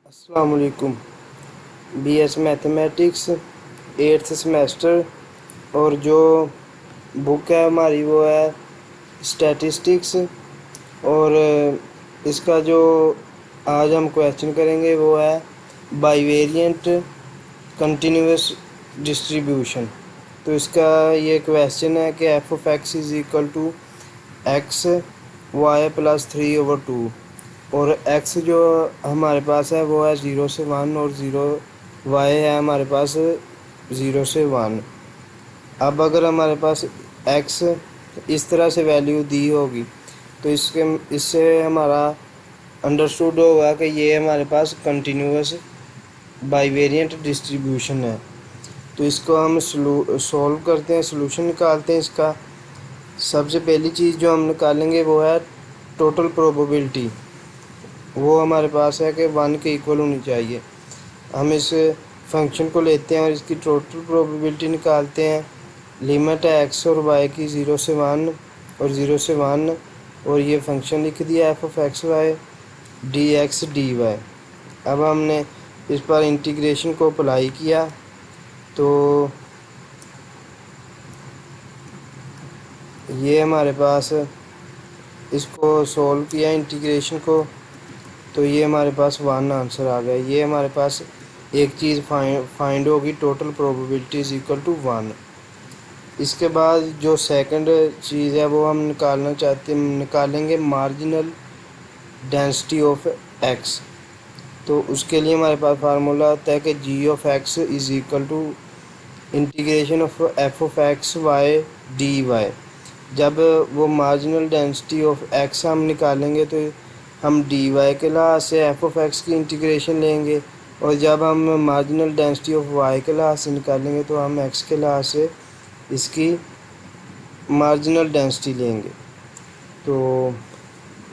अस्सलाम वालेकुम। BS mathematics 8th semester और जो बुक है हमारी वो है स्टैटिस्टिक्स। और इसका जो आज हम क्वेश्चन करेंगे वो है बाइवेरिएंट कंटिन्यूस डिस्ट्रीब्यूशन। तो इसका ये क्वेश्चन है कि F of X is equal to X Y plus 3/2 और x जो हमारे पास है वो है 0 से 1 और 0 y है हमारे पास 0 से 1। अब अगर हमारे पास x इस तरह से वैल्यू दी होगी तो इससे हमारा अंडरस्टूड होगा कि ये हमारे पास कंटिन्यूस बाइवेरिएंट डिस्ट्रीब्यूशन है। तो इसको हम सॉल्व करते हैं, सोल्यूशन निकालते हैं इसका। सबसे पहली चीज़ जो हम निकालेंगे वो है टोटल प्रोबेबिलिटी। वो हमारे पास है कि 1 के इक्वल होनी चाहिए। हम इस फंक्शन को लेते हैं और इसकी टोटल प्रोबेबिलिटी निकालते हैं। लिमिट है एक्स और वाई की 0 से 1 और 0 से 1 और ये फंक्शन लिख दिया F of X Y D X D Y. अब हमने इस पर इंटीग्रेशन को अप्लाई किया तो ये हमारे पास इसको सॉल्व किया इंटीग्रेशन को तो ये हमारे पास 1 आंसर आ गया। ये हमारे पास एक चीज़ फाइंड होगी, total probability is equal to 1। इसके बाद जो सेकंड चीज़ है वो हम निकालेंगे मार्जिनल डेंसिटी ऑफ एक्स। तो उसके लिए हमारे पास फार्मूला होता है कि G of X is equal to integration of F of X Y D Y. जब वो मार्जिनल डेंसिटी ऑफ एक्स हम निकालेंगे तो हम डी वाई के लिहाज से एफ ऑफ एक्स की इंटीग्रेशन लेंगे और जब हम मार्जिनल डेंसिटी ऑफ वाई के लिहाज से निकालेंगे तो हम एक्स के लिहाज से इसकी मार्जिनल डेंसिटी लेंगे, तो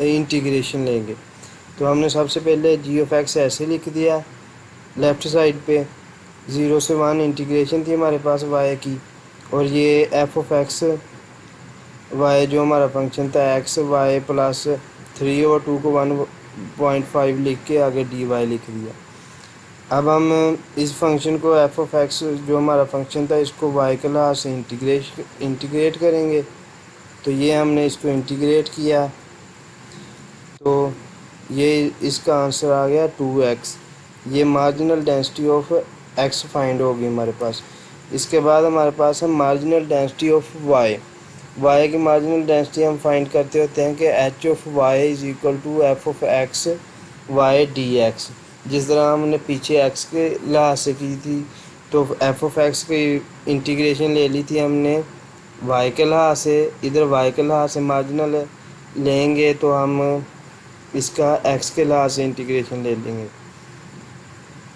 इंटीग्रेशन लेंगे। तो हमने सबसे पहले जी ऑफ एक्स ऐसे लिख दिया लेफ़्ट साइड पे, 0 से 1 इंटीग्रेशन थी हमारे पास वाई की और ये एफ ऑफ एक्स वाई जो हमारा फंक्शन था एक्स वाई प्लस 3/2 को 1.5 लिख के आगे डी वाई लिख दिया। अब हम इस फंक्शन को एफ ऑफ एक्स जो हमारा फंक्शन था इसको वाई के लिहाज से इंटीग्रेट करेंगे। तो ये हमने इसको इंटीग्रेट किया तो ये इसका आंसर आ गया 2x। ये marginal density of X find होगी हमारे पास। इसके बाद हमारे पास है marginal density of Y. Y की मार्जिनल डेंसिटी हम फाइंड करते होते हैं कि H of Y is equal to F of X Y D X. जिस तरह हमने पीछे एक्स के लिहाज से की थी तो एफ ऑफ एक्स की इंटीग्रेशन ले ली थी हमने वाई के लिहाज से, इधर वाई के लिहाज से मार्जिनल लेंगे तो हम इसका एक्स के लिहाज से इंटीग्रेशन ले लेंगे।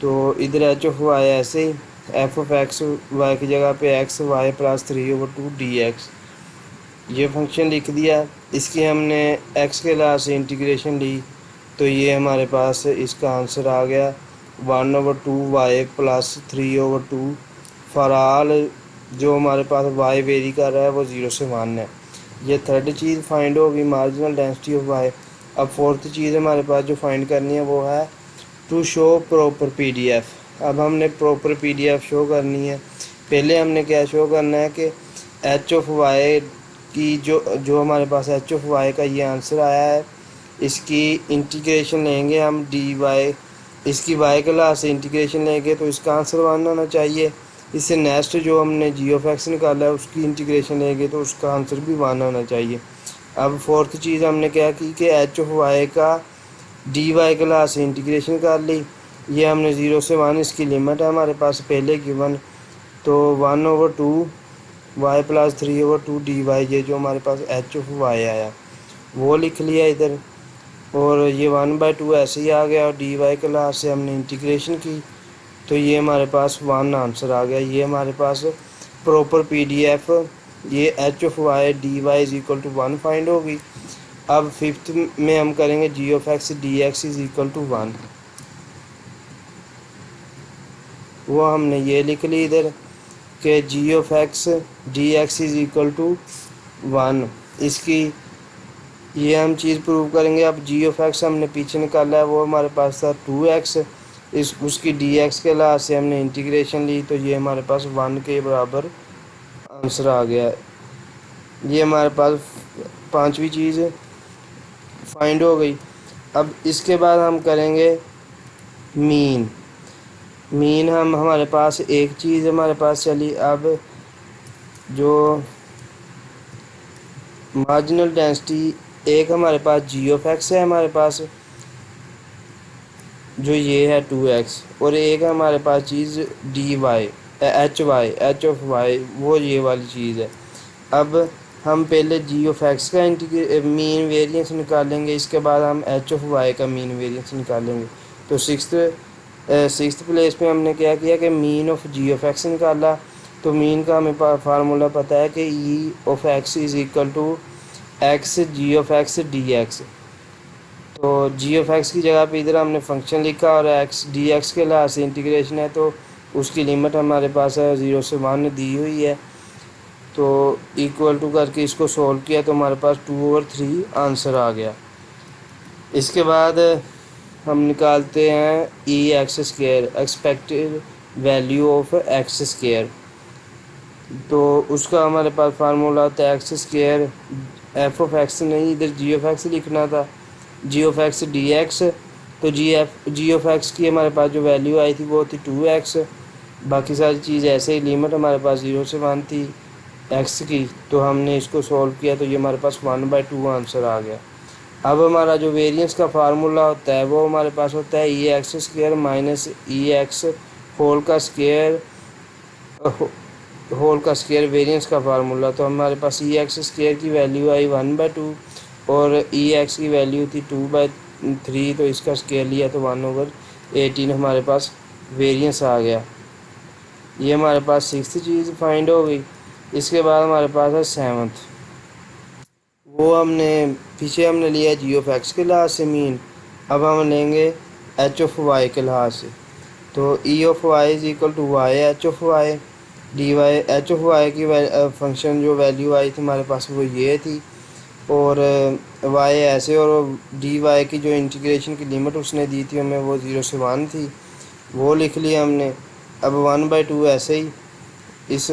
तो इधर एच ऑफ वाई ऐसे ही एफ ऑफ एक्स वाई की जगह पे X Y plus 3/2 D X ये फंक्शन लिख दिया। इसकी हमने एक्स के लिहाज से इंटीग्रेशन ली तो ये हमारे पास इसका आंसर आ गया 1/2 वाई प्लस 3/2 फॉर ऑल जो हमारे पास वाई वेरी कर रहा है वो 0 से 1 है। ये थर्ड चीज़ फाइंड होगी मार्जिनल डेंसिटी ऑफ वाई। अब फोर्थ चीज़ हमारे पास जो फाइंड करनी है वो है टू शो प्रॉपर पीडीएफ। अब हमने प्रॉपर पीडीएफ शो करनी है। पहले हमने क्या शो करना है कि एच ऑफ वाई की जो हमारे पास एच ऑफ वाई का ये आंसर आया है इसकी इंटीग्रेशन लेंगे हम डी वाई। इसकी वाई के लिहाज से इंटीग्रेशन लेंगे तो इसका आंसर 1 होना चाहिए। इससे नेक्स्ट जो हमने जी ऑफ एक्स निकाला है उसकी इंटीग्रेशन लेंगे तो उसका आंसर भी 1 होना चाहिए। अब फोर्थ चीज़ हमने क्या की कि एच ऑफ वाई का डी वाई के लिहाज से इंटीग्रेशन कर ली। ये हमने 0 से 1 इसकी लिमिट है हमारे पास पहले गिवन, तो 1/2 वाई प्लस 3/2 डी वाई ये जो हमारे पास एच ऑफ वाई आया वो लिख लिया इधर और ये 1/2 ऐसे ही आ गया और डी वाई के लिहाज से हमने इंटीग्रेशन की तो ये हमारे पास 1 आंसर आ गया। ये हमारे पास प्रॉपर पीडीएफ ये H of Y D Y is equal to 1 find होगी। अब फिफ्थ में हम करेंगे G of X D X is equal to 1। वो हमने ये लिख ली इधर कि G of X D X is equal to 1। इसकी ये हम चीज़ प्रूव करेंगे। अब जी ऑफ एक्स हमने पीछे निकाला है वो हमारे पास था 2x इस उसकी डी एक्स के लिहाज से हमने इंटीग्रेशन ली, तो ये हमारे पास 1 के बराबर आंसर आ गया। ये हमारे पास पांचवी चीज़ फाइंड हो गई। अब इसके बाद हम करेंगे मीन। मीन हम हमारे पास एक चीज़ हमारे पास चली। अब जो मार्जिनल डेंसिटी, एक हमारे पास जी ऑफ एक्स है हमारे पास, जो ये है 2x, और एक हमारे पास चीज़ D Y H of Y, वो ये वाली चीज़ है। अब हम पहले जी ऑफ एक्स का मीन वेरिएंस निकालेंगे, इसके बाद हम एच ऑफ वाई का मीन वेरिएंस निकालेंगे। तो सिक्स्थ प्लेस पे हमने क्या किया कि mean of G of X निकाला। तो मीन का हमें फार्मूला पता है कि E of X is equal to X G of X D X. तो जी ऑफ एक्स की जगह पे इधर हमने फंक्शन लिखा और एक्स डी एक्स के लिहाज से इंटीग्रेशन है, तो उसकी लिमिट हमारे पास है 0 से 1 दी हुई है। तो इक्वल टू करके इसको सॉल्व किया तो हमारे पास 2/3 आंसर आ गया। इसके बाद हम निकालते हैं E X square, expected value of X square. तो उसका हमारे पास फार्मूला होता है X square, F of X नहीं, इधर जी ऑफ एक्स लिखना था, G of X D X. तो जी ऑफ एक्स की हमारे पास जो वैल्यू आई थी वो थी 2x। बाकी सारी चीज़ ऐसे ही, लिमिट हमारे पास 0 से 1 थी एक्स की, तो हमने इसको सॉल्व किया तो ये हमारे पास 1/2 आंसर आ गया। अब हमारा जो वेरिएंस का फार्मूला होता है वो हमारे पास होता है E X square minus E x whole का स्क्वायर, होल का स्क्वायर वेरिएंस का फार्मूला। तो हमारे पास ई एक्स स्क्वायर की वैल्यू आई 1/2 और ई एक्स की वैल्यू थी 2/3, तो इसका स्क्वायर लिया तो 1/18 हमारे पास वेरिएंस आ गया। ये हमारे पास सिक्स्थ चीज़ फाइंड हो गई। इसके बाद हमारे पास है सेवन्थ। वो हमने पीछे हमने लिया जी ऑफ एक्स के लिहाज से मीन, अब हम लेंगे एच ऑफ वाई के लिहाज से। तो E of Y is equal to Y H of Y D Y. H of Y की फंक्शन जो वैल्यू आई थी हमारे पास वो ये थी, और वाई ऐसे, और डी वाई की जो इंटीग्रेशन की लिमिट उसने दी थी हमें वो 0 से 1 थी, वो लिख लिया हमने। अब 1/2 ऐसे ही इस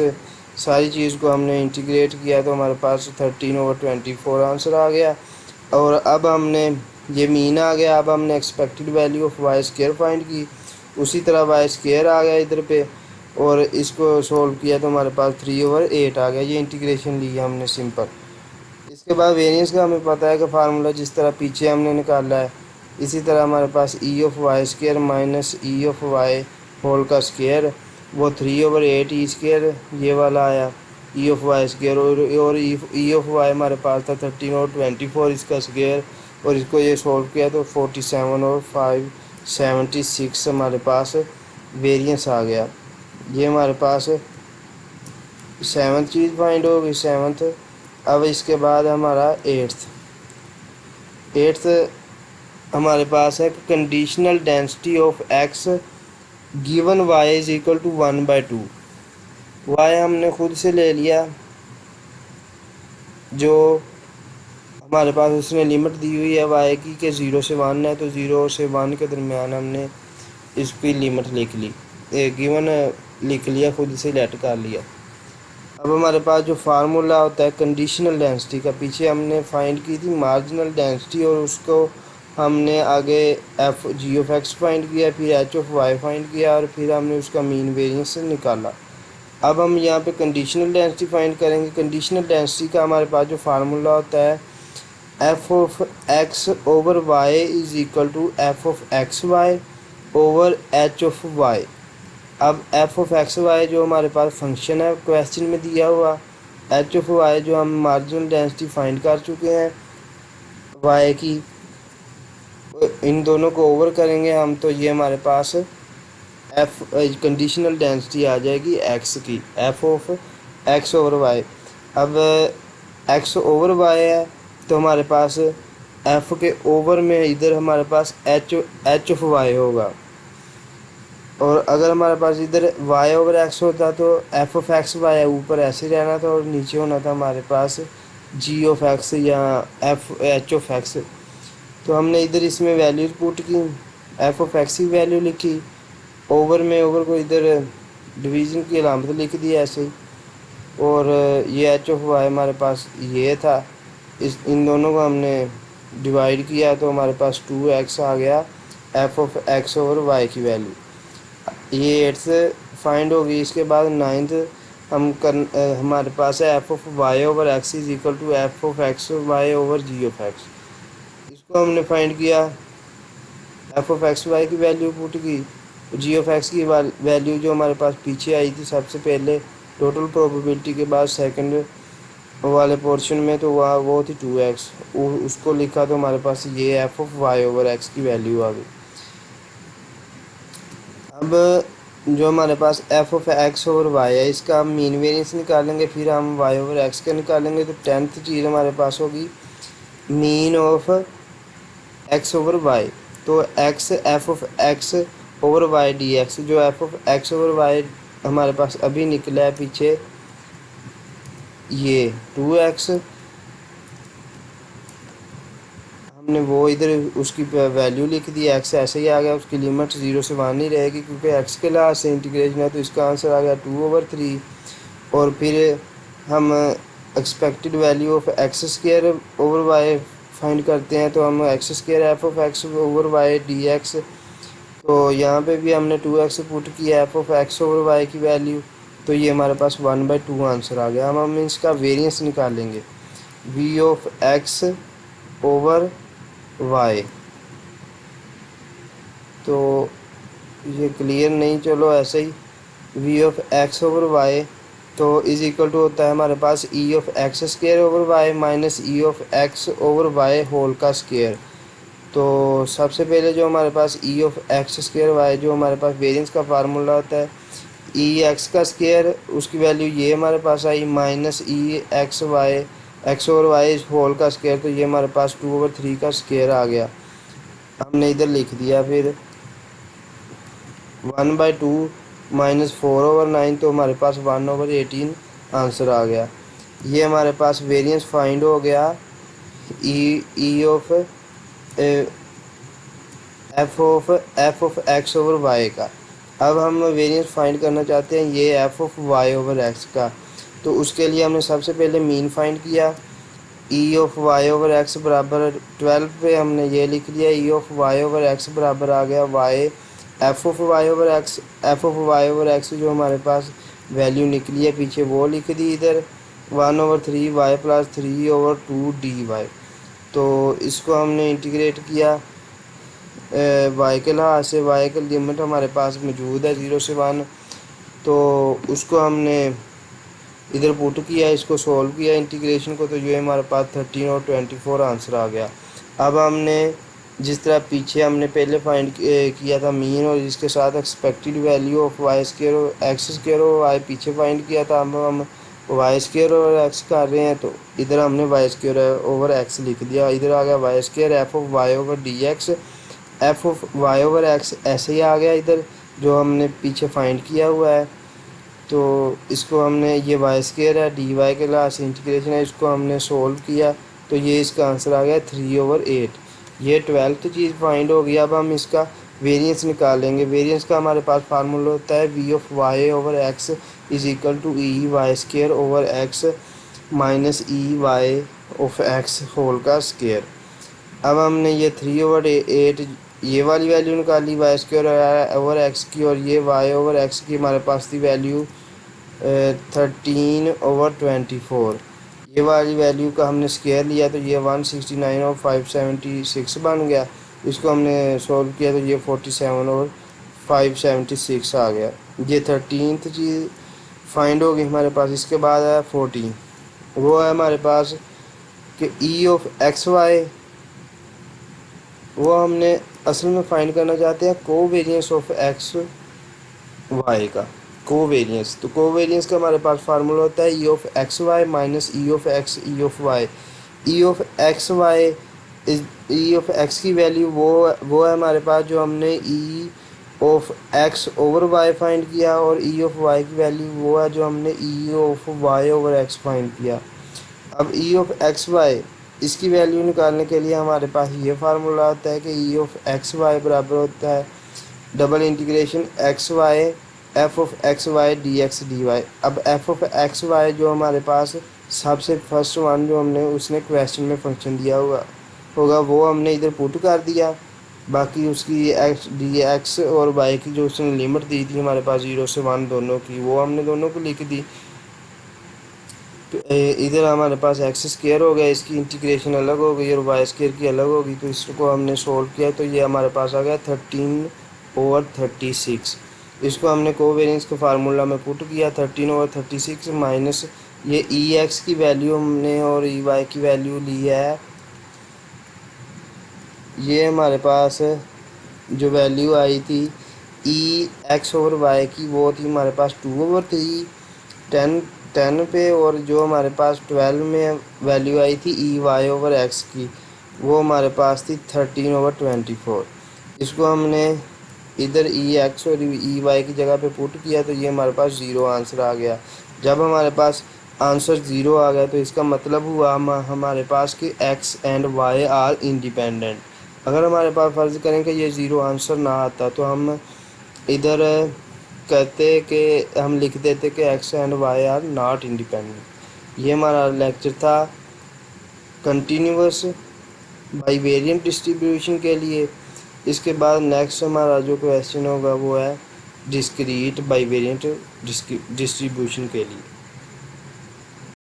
सारी चीज़ को हमने इंटीग्रेट किया तो हमारे पास 13/24 आंसर आ गया। और अब हमने ये मीन आ गया। अब हमने expected value of Y square find की, उसी तरह वाई स्क्वायर आ गया इधर पे, और इसको सोल्व किया तो हमारे पास 3/8 आ गया। ये इंटीग्रेशन लिया हमने सिंपल। इसके बाद वेरिएंस का हमें पता है कि फार्मूला जिस तरह पीछे हमने निकाला है इसी तरह हमारे पास E of Y square minus E of Y whole का स्क्वायर, वो 3/8 ई स्क्वायर ये वाला आया ई ऑफ वाई स्क्वायर, और ई ऑफ वाई हमारे पास था 13/24 इसका स्क्वायर, और इसको ये सोल्व किया तो 47 और 576 हमारे पास वेरिएंस आ गया। ये हमारे पास सेवन्थ चीज़ फाइंड हो गई, सेवन्थ। अब इसके बाद हमारा एट्थ हमारे पास है conditional density of X given Y is equal to 1/2। Y हमने खुद से ले लिया, जो हमारे पास उसने लिमिट दी हुई है वाई की कि 0 से 1 है, तो 0 से 1 के दरमियान हमने इसकी लिमिट लिख ली, गिवन लिख लिया, खुद से लेट कर लिया। अब हमारे पास जो फार्मूला होता है कंडीशनल डेंसिटी का, पीछे हमने फाइंड की थी मार्जिनल डेंसिटी, और उसको हमने आगे F G of X find किया, फिर एच ऑफ वाई फाइंड किया, और फिर हमने उसका मीन वेरिएंस निकाला। अब हम यहाँ पे कंडीशनल डेंसिटी फाइंड करेंगे। कंडीशनल डेंसिटी का हमारे पास जो फार्मूला होता है F of X over Y is equal to F of X Y over H of Y. अब एफ ऑफ एक्स वाई जो हमारे पास फंक्शन है क्वेश्चन में दिया हुआ, एच ऑफ वाई जो हम मार्जिनल डेंसिटी फाइंड कर चुके हैं वाई की, इन दोनों को ओवर करेंगे हम तो ये हमारे पास एफ कंडीशनल डेंसिटी आ जाएगी एक्स की, F of X over Y. अब एक्स ओवर वाई है तो हमारे पास एफ के ओवर में इधर हमारे पास एच ऑफ वाई होगा, और अगर हमारे पास इधर वाई ओवर एक्स होता तो एफ ऑफ एक्स वाई ऊपर ऐसे रहना था और नीचे होना था हमारे पास जी ऑफ एक्स या एफ एच ऑफ एक्स। तो हमने इधर इसमें वैल्यूज पुट की, एफ ऑफ एक्स की वैल्यू लिखी, ओवर में ओवर को इधर डिवीज़न की अलामत लिख दी ऐसे ही, और ये एच ऑफ वाई हमारे पास ये था, इन दोनों को हमने डिवाइड किया तो हमारे पास 2x आ गया F of X over Y की वैल्यू। ये एट्थ फाइंड होगी। इसके बाद नाइन्थ हमारे पास है F of Y over X is equal to F of X Y over G of X. इसको हमने फाइंड किया, एफ ऑफ एक्स वाई की वैल्यू पुट की, जी ऑफ एक्स की वैल्यू जो हमारे पास पीछे आई थी सबसे पहले टोटल प्रोबेबिलिटी के बाद सेकंड वाले पोर्शन में, तो वहाँ वो थी 2x, उसको लिखा तो हमारे पास ये F of Y over X की वैल्यू आ गई। अब जो हमारे पास F of X over Y है इसका हम मीन वेरिएंस निकालेंगे, फिर हम वाई ओवर एक्स का निकालेंगे। तो 10th चीज़ हमारे पास होगी mean of X over Y. तो X F of X over Y D X, जो F of X over Y हमारे पास अभी निकला है पीछे ये 2x, हमने वो इधर उसकी वैल्यू लिख दी, एक्स ऐसे ही आ गया, उसकी लिमिट 0 से 1 नहीं रहेगी क्योंकि एक्स के लिहाज से इंटीग्रेशन है, तो इसका आंसर आ गया 2/3। और फिर हम expected value of X square over Y find करते हैं, तो हम X square F of X over Y D X, तो यहाँ पे भी हमने 2x पुट किया F of X over Y की वैल्यू, तो ये हमारे पास 1/2 आंसर आ गया। हम इसका वेरिएंस निकालेंगे, v of X over Y. तो ये क्लियर नहीं, चलो ऐसे ही v of X over Y तो इज इक्वल टू होता है हमारे पास e of X square over Y minus E of X over Y whole का स्क्वायर। तो सबसे पहले जो हमारे पास E of X square Y, जो हमारे पास वेरिएंस का फार्मूला होता है ई एक्स का स्क्वायर, उसकी वैल्यू ये हमारे पास आई minus E X Y X over Y whole का स्क्वायर, तो ये हमारे पास 2/3 का स्क्वायर आ गया, हमने इधर लिख दिया। फिर 1/2 माइनस 4/9, तो हमारे पास 1/18 आंसर आ गया। ये हमारे पास वेरिएंस फाइंड हो गया E of F of X over Y का। अब हम वेरिएंस फाइंड करना चाहते हैं ये F of Y over X का, तो उसके लिए हमने सबसे पहले मीन फाइंड किया, E of Y over X बराबर 12 पे हमने ये लिख लिया, E of Y over X बराबर आ गया Y F of Y over X, F of Y over X जो हमारे पास वैल्यू निकली है पीछे वो लिख दी इधर 1/3 वाई प्लस 3/2 डी वाई। तो इसको हमने इंटीग्रेट किया वाई के लिहाज से, वाई का लिमिट हमारे पास मौजूद है 0 से 1, तो उसको हमने इधर पुट किया, इसको सॉल्व किया इंटीग्रेशन को, तो ये हमारे पास 13 और 24 आंसर आ गया। अब हमने जिस तरह पीछे हमने पहले फाइंड किया था मीन और इसके साथ expected value of Y square और एक्स स्क्वायर और वाई पीछे फाइंड किया था, अब हम वाई स्क्वायर और एक्स कर रहे हैं, तो इधर हमने वाई स्क्वायर ओवर एक्स लिख दिया, इधर आ गया Y square F of Y over D X, F of Y over X ऐसे ही आ गया इधर जो हमने पीछे फाइंड किया हुआ है। तो इसको हमने ये वाई स्क्वायर है डी वाई के लास्ट इंटीग्रेशन है, इसको हमने सोल्व किया, तो ये इसका आंसर आ गया 3/8। ये 12th चीज़ फाइंड हो गई। अब हम इसका वेरिएंस निकालेंगे। वेरिएंस का हमारे पास फार्मूला होता है V of Y over X is equal to E Y square over X minus E Y of X whole का स्क्वायर। अब हमने ये 3/8 ये वाली वैल्यू निकाली वाई स्क्वायर ओवर एक्स की, और ये वाई ओवर एक्स की हमारे पास थी वैल्यू 13/24। ये वाली वैल्यू का हमने स्क्वायर लिया तो ये 169 और 576 बन गया। इसको हमने सॉल्व किया तो ये 47 और 576 आ गया। ये 13th चीज़ फाइंड होगी हमारे पास। इसके बाद है 14, वो है हमारे पास कि ई ऑफ एक्स वाई, वो हमने असल में फाइंड करना चाहते हैं कोवेरिएंस ऑफ एक्स वाई का कोवेरिएंस। तो कोवेरिएंस का हमारे पास फार्मूला होता है E of X Y minus E of X E of Y. E of X Y is E of X की वैल्यू वो है हमारे पास जो हमने E of X over Y find किया, और ई ऑफ वाई की वैल्यू वो है जो हमने E of Y over X find किया। अब ई ऑफ एक्स वाई इसकी वैल्यू निकालने के लिए हमारे पास ये फार्मूला होता है कि ई ऑफ एक्स वाई बराबर होता है double integration X Y F of X Y D X D Y. अब एफ ऑफ एक्स वाई जो हमारे पास सबसे फर्स्ट वन जो हमने उसने क्वेश्चन में फंक्शन दिया होगा वो हमने इधर पुट कर दिया। बाकी उसकी एक्स डी एक्स और वाई की जो उसने लिमिट दी थी हमारे पास 0 से 1 दोनों की, वो हमने दोनों को लिख दी। इधर हमारे पास एक्स स्क्वायर हो गया, इसकी इंटीग्रेशन अलग हो गई और वाई स्क्वायर की अलग होगी, तो इसको हमने सोल्व किया तो ये हमारे पास आ गया 13/36। इसको हमने कोवेरियंस के फार्मूला में पुट किया 13/36 माइनस ये ई एक्स की वैल्यू हमने और ई वाई की वैल्यू ली है। ये हमारे पास जो वैल्यू आई थी ई एक्स ओवर वाई की वो थी हमारे पास 2/3 10 10 पे, और जो हमारे पास 12 में वैल्यू आई थी ई वाई ओवर एक्स की वो हमारे पास थी 13/24। इसको हमने इधर ई एक्स और ई वाई की जगह पे पुट किया तो ये हमारे पास ज़ीरो आंसर आ गया। जब हमारे पास आंसर ज़ीरो आ गया तो इसका मतलब हुआ हमारे पास कि X and Y are independent. अगर हमारे पास फ़र्ज़ करें कि ये ज़ीरो आंसर ना आता तो हम इधर कहते कि हम लिख देते कि X and Y are not independent. ये हमारा लेक्चर था कंटिन्यूअस बाइवेरिएंट डिस्ट्रीब्यूशन के लिए। इसके बाद नेक्स्ट हमारा जो क्वेश्चन होगा वो है डिस्क्रीट बाइवेरिएंट डिस्ट्रीब्यूशन के लिए।